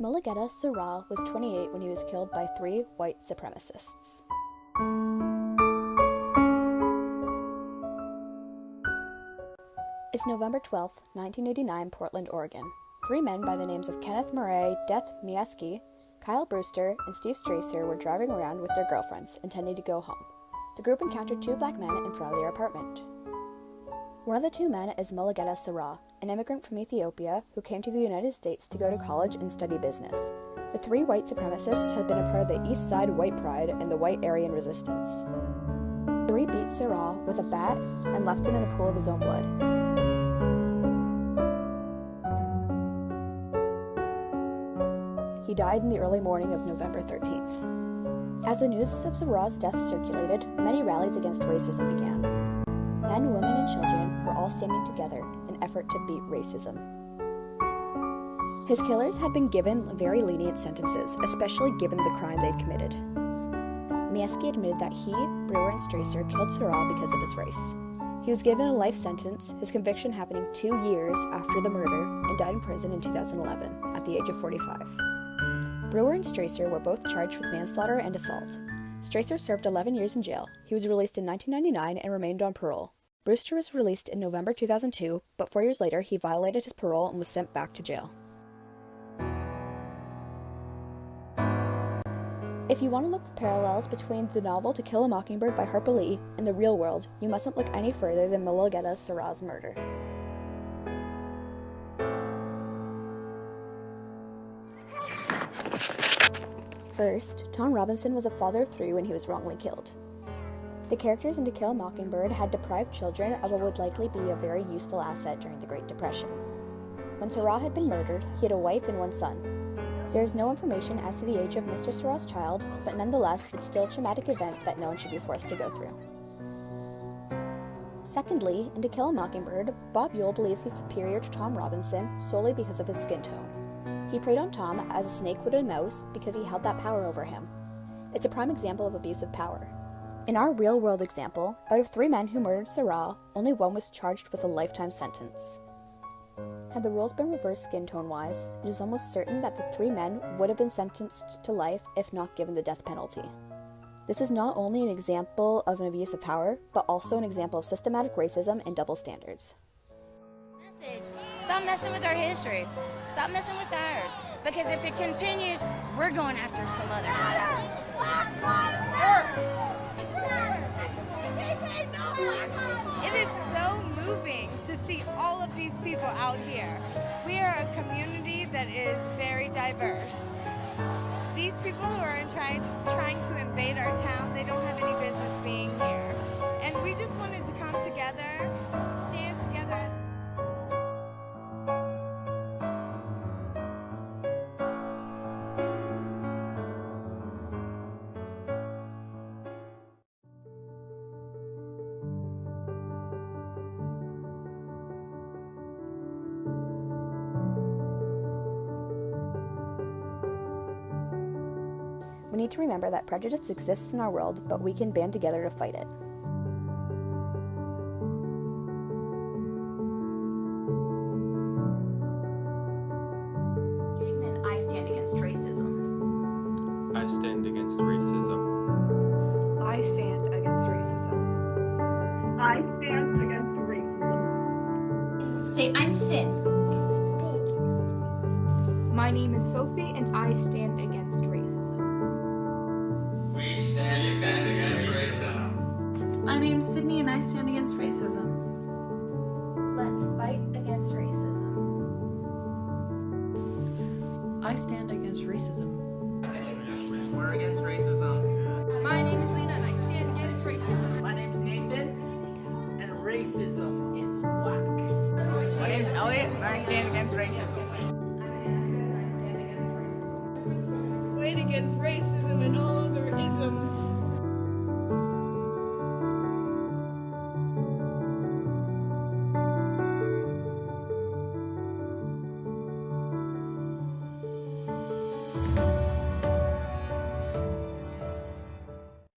Mulugeta Seraw was 28 when he was killed by 3 white supremacists. It's November 12, 1989, Portland, Oregon. 3 men by the names of Kenneth Murray, Death Mieski, Kyle Brewster, and Steve Stracer were driving around with their girlfriends, intending to go home. The group encountered 2 black men in front of their apartment. One of the 2 men is Mulugeta Seraw, an immigrant from Ethiopia who came to the United States to go to college and study business. The 3 white supremacists had been a part of the East Side White Pride and the White Aryan Resistance. The 3 beat Seraw with a bat and left him in a pool of his own blood. He died in the early morning of November 13th. As the news of Seraw's death circulated, many rallies against racism began. Men, women, and children were all standing together in an effort to beat racism. His killers had been given very lenient sentences, especially given the crime they'd committed. Mieski admitted that he, Brewer, and Stracer killed Seraw because of his race. He was given a life sentence, his conviction happening 2 years after the murder, and died in prison in 2011 at the age of 45. Brewer and Stracer were both charged with manslaughter and assault. Stracer served 11 years in jail. He was released in 1999 and remained on parole. Brewster was released in November 2002, but 4 years later he violated his parole and was sent back to jail. If you want to look for parallels between the novel To Kill a Mockingbird by Harper Lee and the real world, you mustn't look any further than Mulugeta Seraw's murder. First, Tom Robinson was a father of 3 when he was wrongly killed. The characters in To Kill a Mockingbird had deprived children of what would likely be a very useful asset during the Great Depression. When Seraw had been murdered, he had a wife and 1 son. There is no information as to the age of Mr. Seraw's child, but nonetheless, it's still a traumatic event that no one should be forced to go through. Secondly, in To Kill a Mockingbird, Bob Yule believes he's superior to Tom Robinson solely because of his skin tone. He preyed on Tom as a snake would a mouse because he held that power over him. It's a prime example of abuse of power. In our real-world example, out of 3 men who murdered Seraw, only 1 was charged with a lifetime sentence. Had the rules been reversed skin tone-wise, it is almost certain that the 3 men would have been sentenced to life if not given the death penalty. This is not only an example of an abuse of power, but also an example of systematic racism and double standards. Stop messing with our history. Stop messing with ours. Because if it continues, we're going after some other stuff. It is so moving to see all of these people out here. We are a community that is very diverse. These people who are trying to invade our town, they don't have any business being here. And we just wanted to come together, stand together as We need to remember that prejudice exists in our world, but we can band together to fight it. Jaidan and I stand against racism. I stand against racism. I stand against racism. I stand against racism. Say, I'm Finn. My name is Sophie, and I stand against racism. We stand against racism. My name's Sydney and I stand against racism. Let's fight against racism. I stand against racism. We're against racism. My name is Lena and I stand against racism. My name's Nathan, and racism is whack. My name's Elliot, and I stand against racism.